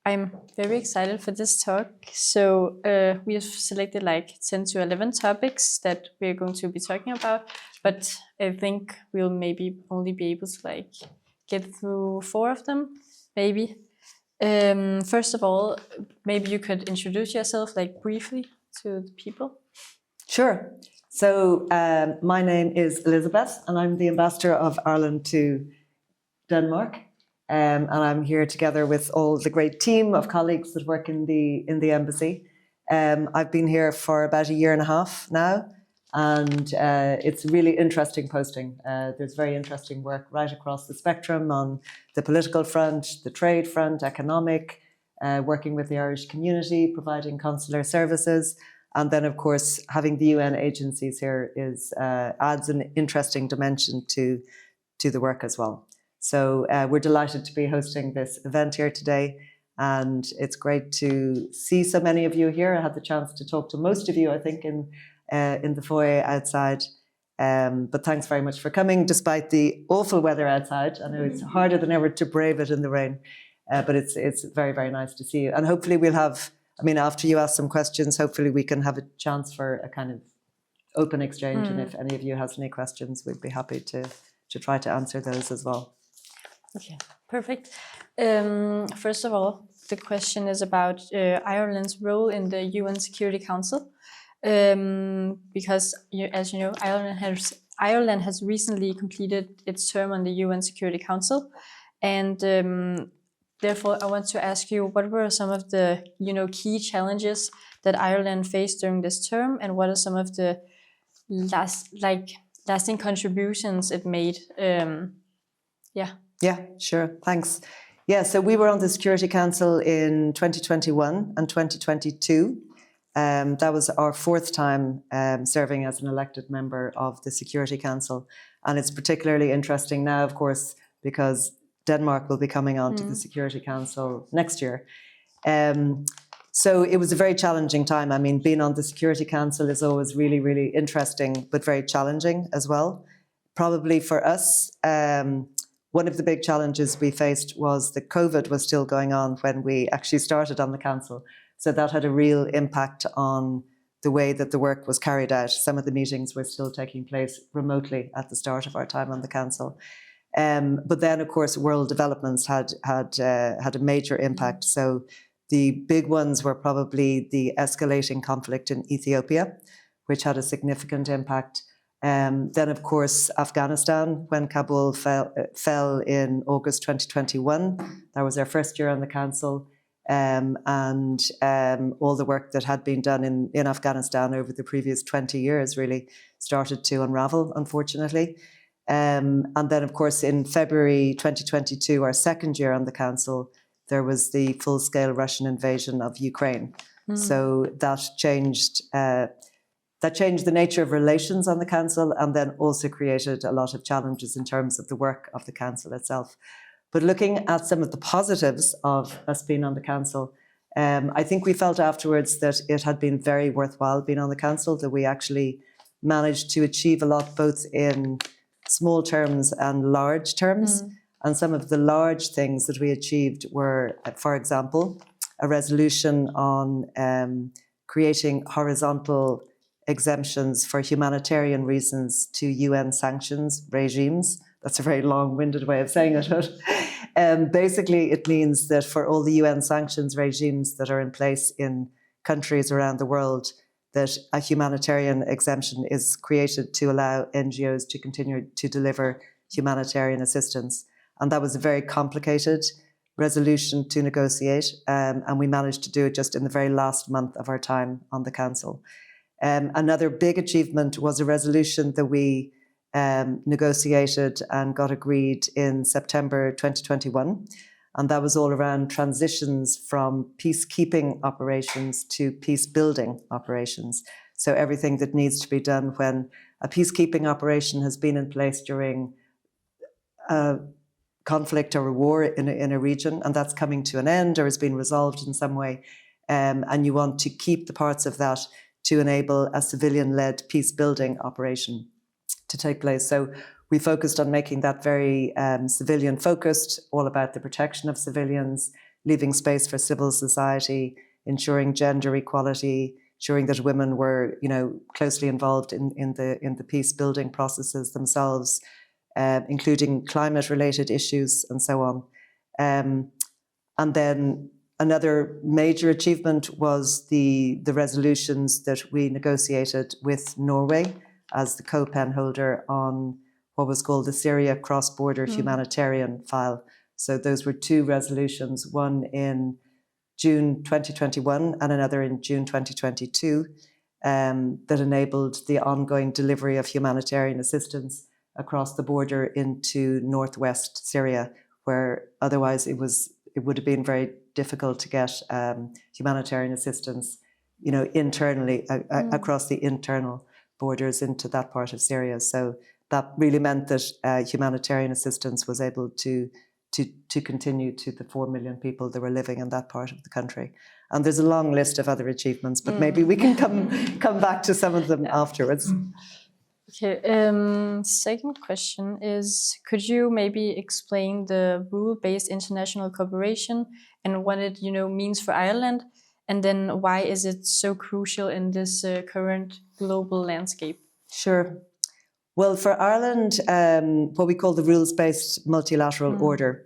I'm very excited for this talk. So we have selected like 10 to 11 topics that we're going to be talking about, but I think we'll maybe only be able to like get through 4 of them, maybe. First of all, maybe you could introduce yourself like briefly to the people. Sure. So my name is Elizabeth, and I'm the Ambassador of Ireland to Denmark. And I'm here together with all the great team of colleagues that work in the embassy. I've been here for about a year and a half now, and it's a really interesting posting. There's very interesting work right across the spectrum on the political front, the trade front, economic, working with the Irish community, providing consular services. And then, of course, having the UN agencies here adds an interesting dimension to the work as well. So we're delighted to be hosting this event here today, and it's great to see so many of you here. I had the chance to talk to most of you, I think, in the foyer outside. But thanks very much for coming, despite the awful weather outside. I know it's harder than ever to brave it in the rain, but it's very, very nice to see you. And hopefully we'll have, after you ask some questions, hopefully we can have a chance for a kind of open exchange. And if any of you has any questions, we'd be happy to try to answer those as well. Okay, perfect. First of all, the question is about Ireland's role in the UN Security Council, because as you know, Ireland has recently completed its term on the UN Security Council, and therefore I want to ask you, what were some of the key challenges that Ireland faced during this term, and what are some of the lasting contributions it made? Yeah, sure. Thanks. Yeah, so we were on the Security Council in 2021 and 2022. That was our 4th time serving as an elected member of the Security Council. And it's particularly interesting now, of course, because Denmark will be coming on to the Security Council next year. So it was a very challenging time. Being on the Security Council is always really, really interesting, but very challenging as well. Probably for us, one of the big challenges we faced was that COVID was still going on when we actually started on the council. So that had a real impact on the way that the work was carried out. Some of the meetings were still taking place remotely at the start of our time on the council. But then, of course, world developments had a major impact. So the big ones were probably the escalating conflict in Ethiopia, which had a significant impact. Then, of course, Afghanistan, when Kabul fell in August 2021. That was our first year on the council. And all the work that had been done in Afghanistan over the previous 20 years really started to unravel, unfortunately. And then, of course, in February 2022, our 2nd year on the council, there was the full-scale Russian invasion of Ukraine. So that changed the nature of relations on the council, and then also created a lot of challenges in terms of the work of the council itself. But looking at some of the positives of us being on the council, I think we felt afterwards that it had been very worthwhile being on the council, that we actually managed to achieve a lot, both in small terms and large terms. And some of the large things that we achieved were, for example, a resolution on creating horizontal exemptions for humanitarian reasons to UN sanctions regimes. That's a very long-winded way of saying it. Basically, it means that for all the UN sanctions regimes that are in place in countries around the world, that a humanitarian exemption is created to allow NGOs to continue to deliver humanitarian assistance. And that was a very complicated resolution to negotiate, and we managed to do it just in the very last month of our time on the council. Another big achievement was a resolution that we negotiated and got agreed in September 2021. And that was all around transitions from peacekeeping operations to peace-building operations. So everything that needs to be done when a peacekeeping operation has been in place during a conflict or a war in a region, and that's coming to an end or has been resolved in some way, and you want to keep the parts of that to enable a civilian-led peace-building operation to take place. So we focused on making that very civilian-focused, all about the protection of civilians, leaving space for civil society, ensuring gender equality, ensuring that women were, closely involved in the peace building processes themselves, including climate-related issues and so on. And then another major achievement was the resolutions that we negotiated with Norway as the co-pen holder on what was called the Syria cross-border humanitarian file. So those were two resolutions, one in June 2021 and another in June 2022, that enabled the ongoing delivery of humanitarian assistance across the border into northwest Syria, where otherwise it would have been very difficult to get humanitarian assistance, internally across the internal borders into that part of Syria. So that really meant that humanitarian assistance was able to continue to the 4 million people that were living in that part of the country. And there's a long list of other achievements, but maybe we can come back to some of them afterwards. Okay. Second question is, could you maybe explain the rule-based international cooperation and what it means for Ireland, and then why is it so crucial in this current global landscape? Sure. Well, for Ireland, what we call the rules-based multilateral order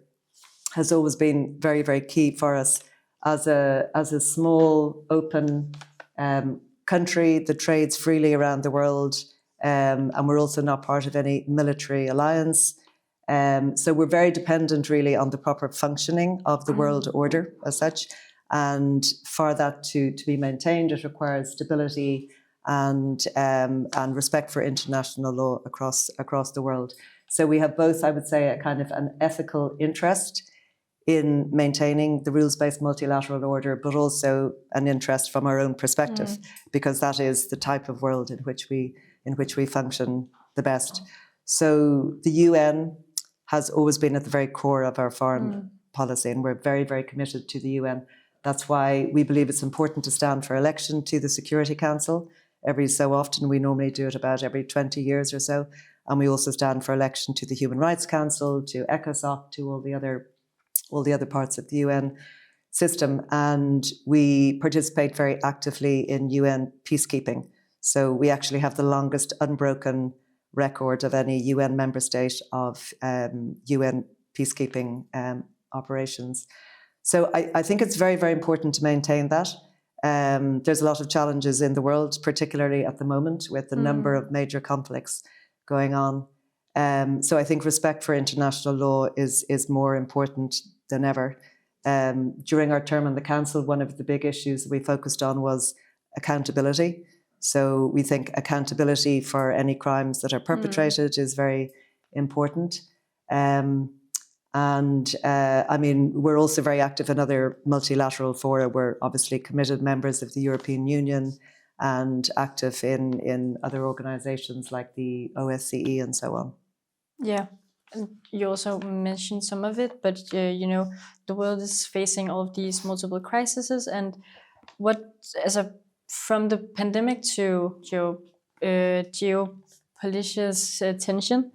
has always been very, very key for us as a small, open country that trades freely around the world, and we're also not part of any military alliance. So we're very dependent, really, on the proper functioning of the world order as such. And for that to be maintained, it requires stability and respect for international law across the world. So we have both, I would say, a kind of an ethical interest in maintaining the rules-based multilateral order, but also an interest from our own perspective, because that is the type of world in which we function the best. So the UN has always been at the very core of our foreign policy, and we're very, very committed to the UN. That's why we believe it's important to stand for election to the Security Council. Every so often, we normally do it about every 20 years or so. And we also stand for election to the Human Rights Council, to ECOSOC, to all the other parts of the UN system. And we participate very actively in UN peacekeeping. So we actually have the longest unbroken record of any UN member state of UN peacekeeping operations. So I think it's very, very important to maintain that. There's a lot of challenges in the world, particularly at the moment, with the number of major conflicts going on. So I think respect for international law is more important than ever. During our term on the Council, one of the big issues we focused on was accountability. So we think accountability for any crimes that are perpetrated is very important. We're also very active in other multilateral fora. We're obviously committed members of the European Union and active in other organizations like the OSCE and so on. Yeah. And you also mentioned some of it, but the world is facing all of these multiple crises, and from the pandemic to geopolitical tension.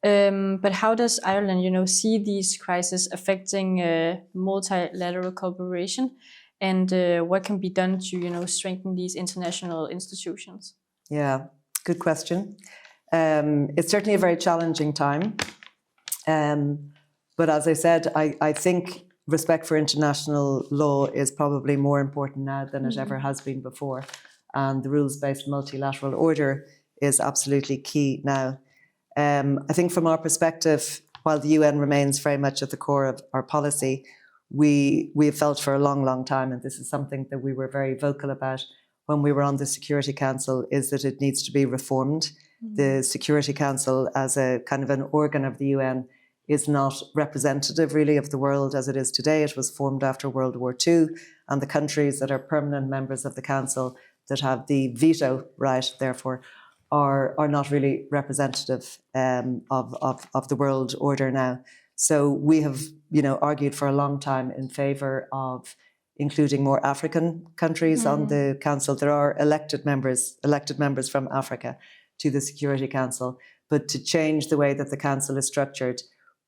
But how does Ireland, see these crises affecting multilateral cooperation, and what can be done to, strengthen these international institutions? Yeah, good question. It's certainly a very challenging time. But as I said, I think respect for international law is probably more important now than it ever has been before. And the rules-based multilateral order is absolutely key now. I think from our perspective, while the UN remains very much at the core of our policy, we have felt for a long, long time, and this is something that we were very vocal about when we were on the Security Council, is that it needs to be reformed. The Security Council, as a kind of an organ of the UN, is not representative really of the world as it is today. It was formed after World War II, and the countries that are permanent members of the Council that have the veto right, therefore, are not really representative of the world order now. So we have, argued for a long time in favour of including more African countries on the Council. There are elected members from Africa to the Security Council, but to change the way that the Council is structured,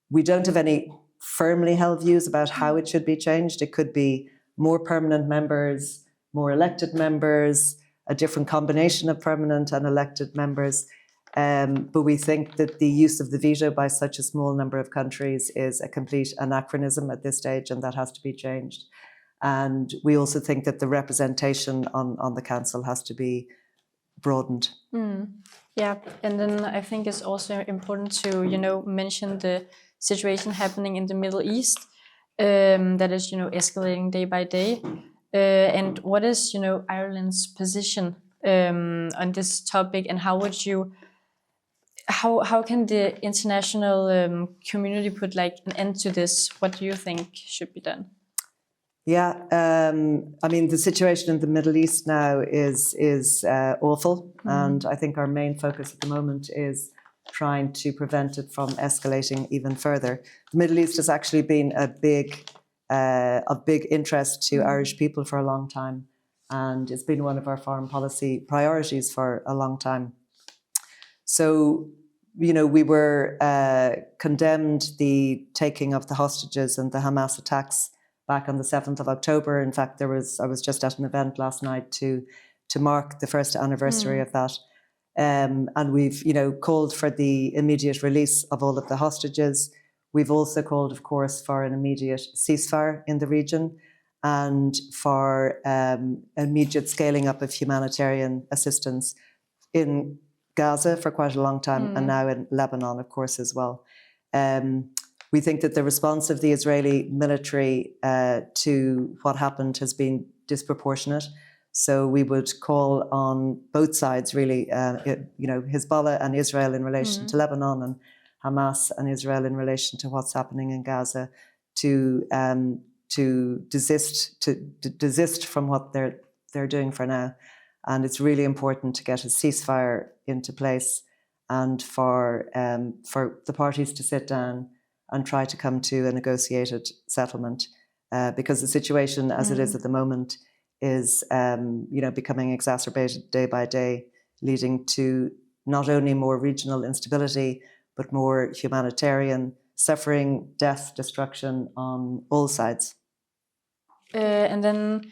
we don't have any firmly held views about how it should be changed. It could be more permanent members, more elected members, a different combination of permanent and elected members. But we think that the use of the veto by such a small number of countries is a complete anachronism at this stage, and that has to be changed. And we also think that the representation on the council has to be broadened. Yeah, and then I think it's also important to, mention the situation happening in the Middle East, that is, escalating day by day. And what is, Ireland's position on this topic, and how would you, how can the international community put like an end to this? What do you think should be done? Yeah, I mean, the situation in the Middle East now is awful, and I think our main focus at the moment is trying to prevent it from escalating even further. The Middle East has actually been of big interest to Irish people for a long time, and it's been one of our foreign policy priorities for a long time. So, we were condemned the taking of the hostages and the Hamas attacks back on the 7th of October. In fact, I was just at an event last night to mark the first anniversary of that. And we've, called for the immediate release of all of the hostages. We've also called, of course, for an immediate ceasefire in the region and for immediate scaling up of humanitarian assistance in Gaza for quite a long time, and now in Lebanon, of course, as well. We think that the response of the Israeli military to what happened has been disproportionate. So we would call on both sides, really, Hezbollah and Israel in relation to Lebanon, and Hamas and Israel in relation to what's happening in Gaza, to desist from what they're doing for now. And it's really important to get a ceasefire into place, and for the parties to sit down and try to come to a negotiated settlement, because the situation as it is at the moment is, becoming exacerbated day by day, leading to not only more regional instability, but more humanitarian suffering, death, destruction on all sides. And then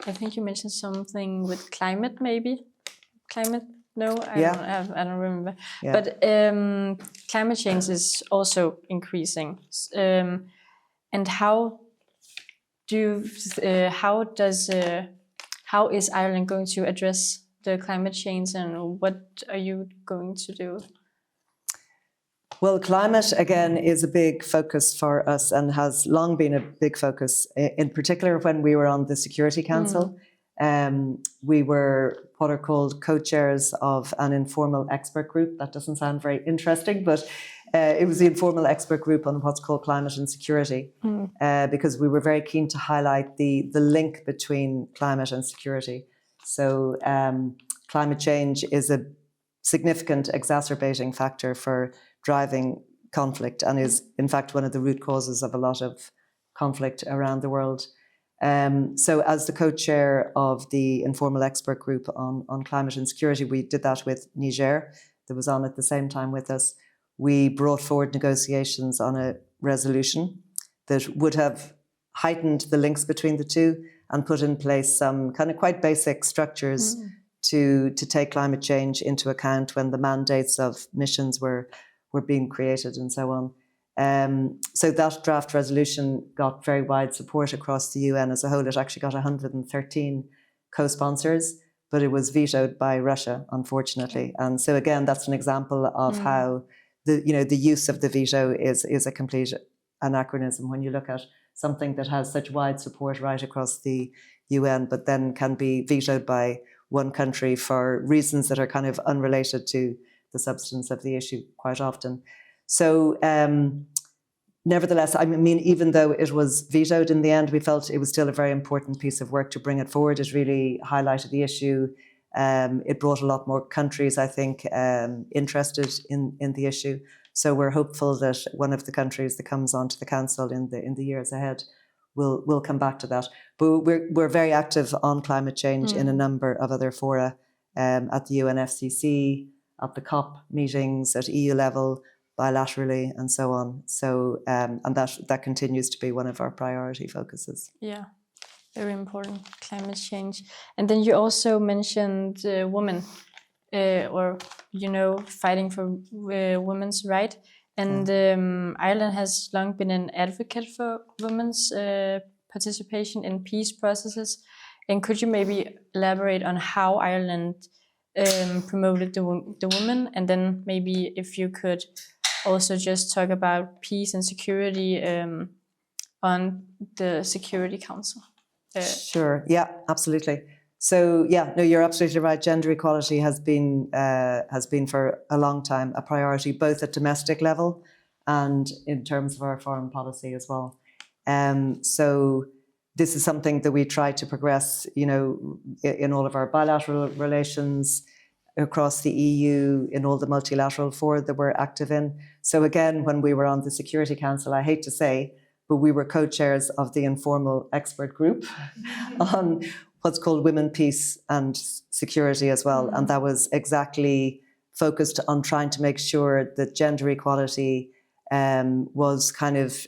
I think you mentioned something with climate, maybe? Climate? No, I don't remember. Yeah. But climate change is also increasing. And how is Ireland going to address the climate change, and what are you going to do? Well, climate, again, is a big focus for us and has long been a big focus, in particular when we were on the Security Council. We were what are called co-chairs of an informal expert group. That doesn't sound very interesting, but it was the informal expert group on what's called climate and security, because we were very keen to highlight the link between climate and security. So climate change is a significant exacerbating factor for driving conflict, and is in fact one of the root causes of a lot of conflict around the world. So as the co-chair of the informal expert group on climate and security, we did that with Niger, that was on at the same time with us. We brought forward negotiations on a resolution that would have heightened the links between the two and put in place some kind of quite basic structures to take climate change into account when the mandates of missions were being created and so on. So that draft resolution got very wide support across the UN as a whole. It actually got 113 co-sponsors, but it was vetoed by Russia, unfortunately. And so again, that's an example of how the use of the veto is a complete anachronism when you look at something that has such wide support right across the UN, but then can be vetoed by one country for reasons that are kind of unrelated to the substance of the issue quite often. So nevertheless, I mean, even though it was vetoed in the end, we felt it was still a very important piece of work to bring it forward. It really highlighted the issue. It brought a lot more countries, I think, interested in the issue. So we're hopeful that one of the countries that comes onto the council in the years ahead will come back to that. But we're very active on climate change in a number of other fora, at the UNFCCC, at the COP meetings, at EU level, bilaterally, and so on. So, and that continues to be one of our priority focuses. Yeah, very important, climate change. And then you also mentioned women, or, fighting for women's right. And Ireland has long been an advocate for women's participation in peace processes. And could you maybe elaborate on how Ireland promoted the women? And then maybe if you could also just talk about peace and security on the Security Council. Sure. Yeah, absolutely. So yeah, no, you're absolutely right. Gender equality has been for a long time a priority, both at domestic level and in terms of our foreign policy as well. So this is something that we try to progress, in all of our bilateral relations across the EU, in all the multilateral fora that we're active in. So again, when we were on the Security Council, I hate to say, but we were co-chairs of the informal expert group on what's called Women, Peace and Security as well. And that was exactly focused on trying to make sure that gender equality was kind of,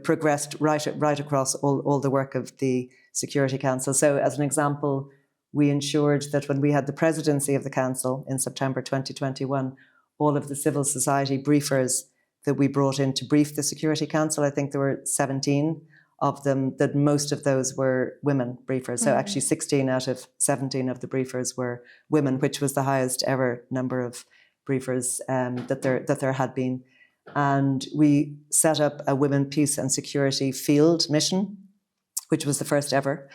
progressed right across all the work of the Security Council. So as an example, we ensured that when we had the presidency of the Council in September 2021, all of the civil society briefers that we brought in to brief the Security Council, I think there were 17 of them, that most of those were women briefers. So actually 16 out of 17 of the briefers were women, which was the highest ever number of briefers that there had been. And we set up a Women, Peace and Security field mission, which was the first ever.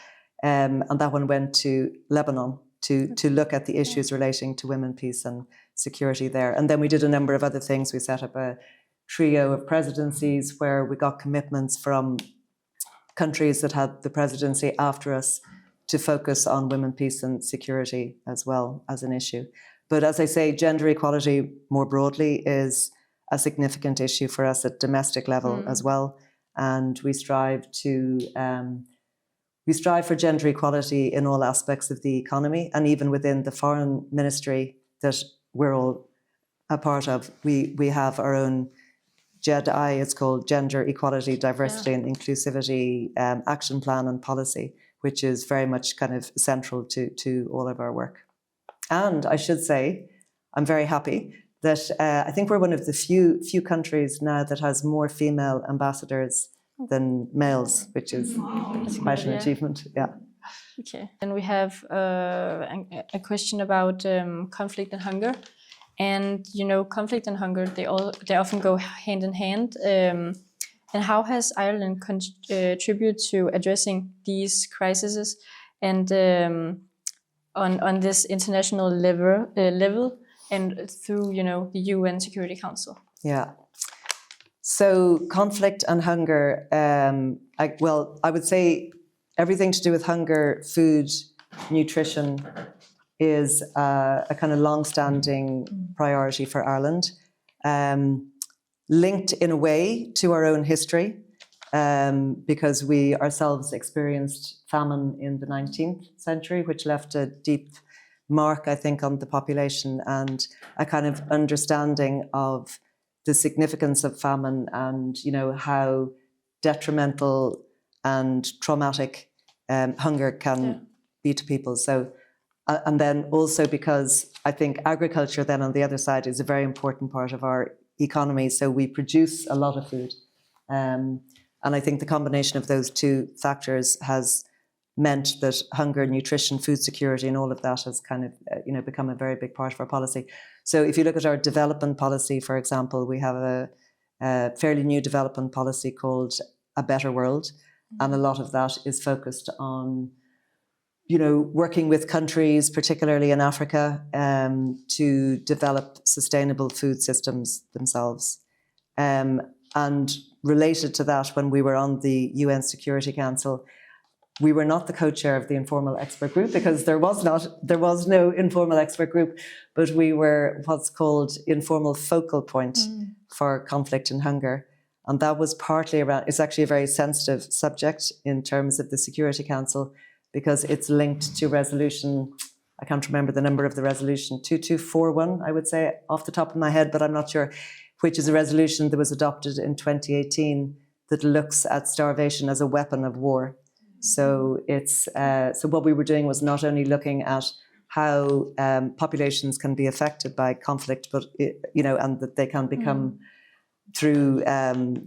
And that one went to Lebanon to look at the issues relating to women, peace and security there. And then we did a number of other things. We set up a trio of presidencies where we got commitments from countries that had the presidency after us to focus on women, peace and security as well as an issue. But as I say, gender equality more broadly is a significant issue for us at domestic level as well. And we strive for gender equality in all aspects of the economy, and even within the foreign ministry that we're all a part of. We have our own GEDI, it's called Gender Equality, Diversity and Inclusivity Action Plan and Policy, which is very much kind of central to all of our work. And I should say, I'm very happy that I think we're one of the few countries now that has more female ambassadors than males, which is quite an achievement. Yeah. Okay. And we have a question about conflict and hunger. And conflict and hunger, they often go hand in hand. And how has Ireland contributed to addressing these crises and on this international level and through the UN Security Council? Yeah. So conflict and hunger. I would say everything to do with hunger, food, nutrition is a kind of long-standing priority for Ireland, linked in a way to our own history, because we ourselves experienced famine in the 19th century, which left a deep mark, I think, on the population, and a kind of understanding of the significance of famine and, how detrimental and traumatic hunger can be to people. So, and then also because I think agriculture then on the other side is a very important part of our economy. So we produce a lot of food. And I think the combination of those two factors has meant that hunger, nutrition, food security and all of that has kind of, become a very big part of our policy. So if you look at our development policy, for example, we have a fairly new development policy called A Better World. And a lot of that is focused on working with countries, particularly in Africa, to develop sustainable food systems themselves. And related to that, when we were on the UN Security Council, we were not the co-chair of the informal expert group because there was no informal expert group, but we were what's called informal focal point for conflict and hunger. And that was partly around, it's actually a very sensitive subject in terms of the Security Council, because it's linked to resolution I can't remember the number of the resolution, 2241, I would say off the top of my head, but I'm not sure, which is a resolution that was adopted in 2018 that looks at starvation as a weapon of war. So it's so what we were doing was not only looking at how populations can be affected by conflict, but and that they can become through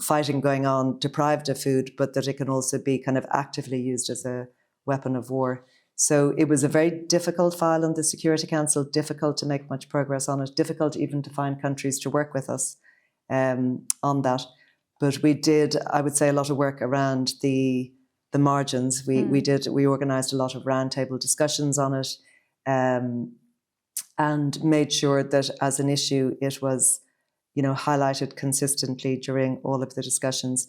fighting going on deprived of food, but that it can also be kind of actively used as a weapon of war. So it was a very difficult file on the Security Council, difficult to make much progress on it, difficult even to find countries to work with us on that. But we did, I would say, a lot of work around the margins. We organised a lot of roundtable discussions on it, and made sure that as an issue it was, highlighted consistently during all of the discussions,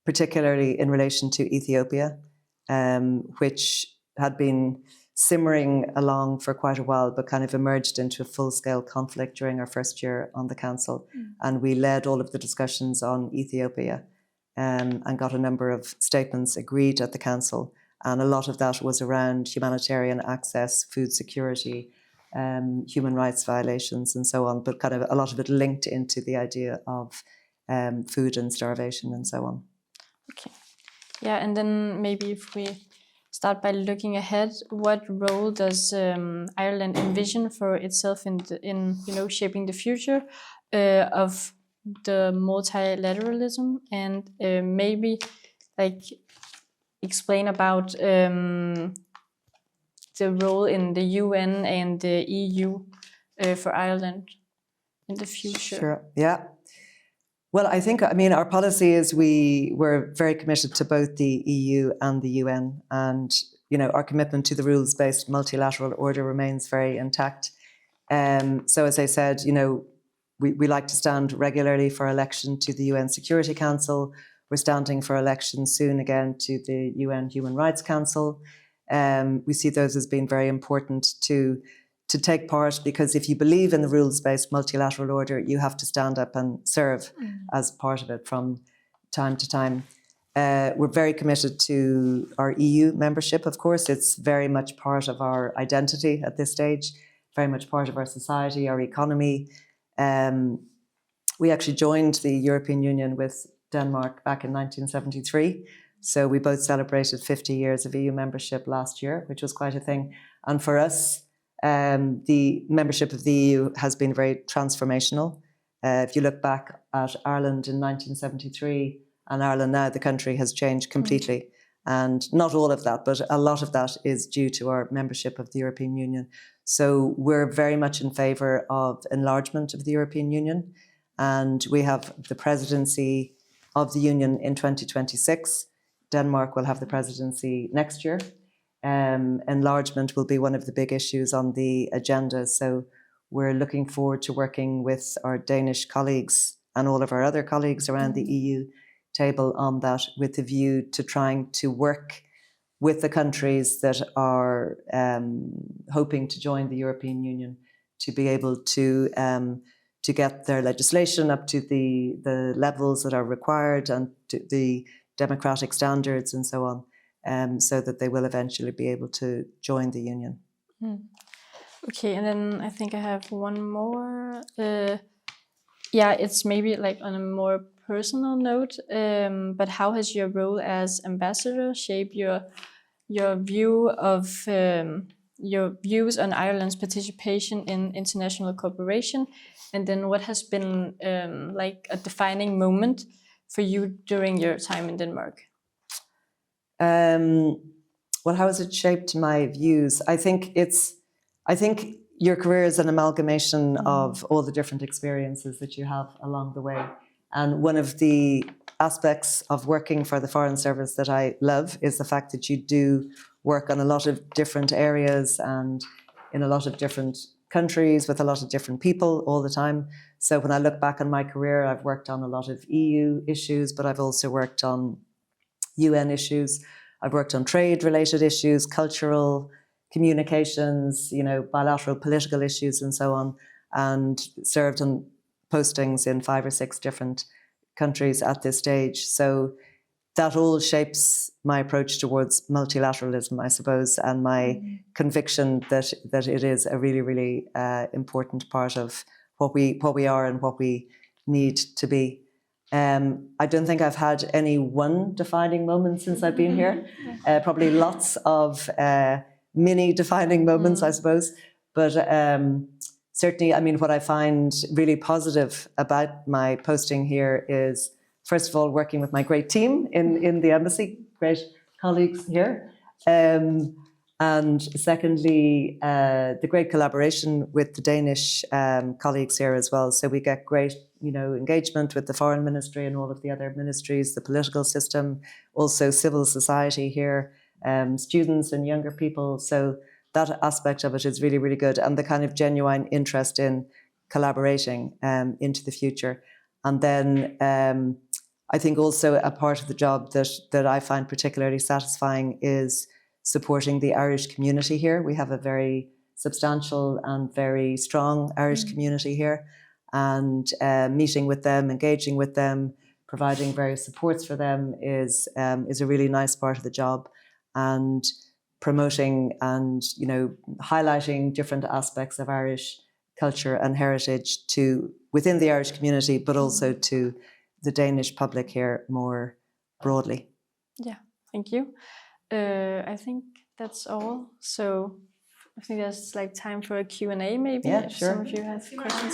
particularly in relation to Ethiopia, which had been simmering along for quite a while, but kind of emerged into a full-scale conflict during our first year on the council. And we led all of the discussions on Ethiopia, and got a number of statements agreed at the council. And a lot of that was around humanitarian access, food security, human rights violations and so on, but kind of a lot of it linked into the idea of food and starvation and so on. Okay. Yeah, and then maybe if we start by looking ahead, what role does Ireland envision for itself in shaping the future of the multilateralism, and maybe explain about the role in the UN and the EU for Ireland in the future? Sure. Yeah. Well, our policy is we're very committed to both the EU and the UN, and our commitment to the rules-based multilateral order remains very intact. So, as I said, we like to stand regularly for election to the UN Security Council. We're standing for election soon again to the UN Human Rights Council. We see those as being very important to take part, because if you believe in the rules-based multilateral order, you have to stand up and serve as part of it from time to time. We're very committed to our EU membership, of course. It's very much part of our identity at this stage, very much part of our society, our economy. We actually joined the European Union with Denmark back in 1973. So we both celebrated 50 years of EU membership last year, which was quite a thing. And for us, the membership of the EU has been very transformational. If you look back at Ireland in 1973 and Ireland now, the country has changed completely. And not all of that, but a lot of that is due to our membership of the European Union. So we're very much in favour of enlargement of the European Union. And we have the presidency of the Union in 2026. Denmark will have the presidency next year. Enlargement will be one of the big issues on the agenda. So we're looking forward to working with our Danish colleagues and all of our other colleagues around the EU table on that, with the view to trying to work with the countries that are hoping to join the European Union to be able to get their legislation up to the levels that are required and to the democratic standards and so on, so that they will eventually be able to join the Union. Okay, and then I think I have one more. It's maybe on a more personal note, but how has your role as ambassador shaped your view of your views on Ireland's participation in international cooperation, and then what has been a defining moment for you during your time in Denmark? Well, how has it shaped my views? I think your career is an amalgamation of all the different experiences that you have along the way. And one of the aspects of working for the Foreign Service that I love is the fact that you do work on a lot of different areas and in a lot of different countries with a lot of different people all the time. So when I look back on my career, I've worked on a lot of EU issues, but I've also worked on UN issues. I've worked on trade-related issues, cultural communications, bilateral political issues and so on, and served on postings in 5 or 6 different countries at this stage. So that all shapes my approach towards multilateralism, I suppose, and my conviction that it is a really, really important part of what we are and what we need to be. I don't think I've had any one defining moment since I've been here. Probably lots of mini defining moments, I suppose. But certainly, I mean, what I find really positive about my posting here is, first of all, working with my great team in the embassy, great colleagues here. And secondly, the great collaboration with the Danish colleagues here as well. So we get great, engagement with the foreign ministry and all of the other ministries, the political system, also civil society here, students and younger people. So that aspect of it is really, really good. And the kind of genuine interest in collaborating into the future. And then I think also a part of the job that I find particularly satisfying is supporting the Irish community here. We have a very substantial and very strong Irish community here, and meeting with them, engaging with them, providing various supports for them is a really nice part of the job, and promoting and highlighting different aspects of Irish culture and heritage within the Irish community, but also to the Danish public here more broadly. Yeah, thank you. I think that's all. So I think there's time for a Q&A maybe, Yeah, if sure. some of you have questions.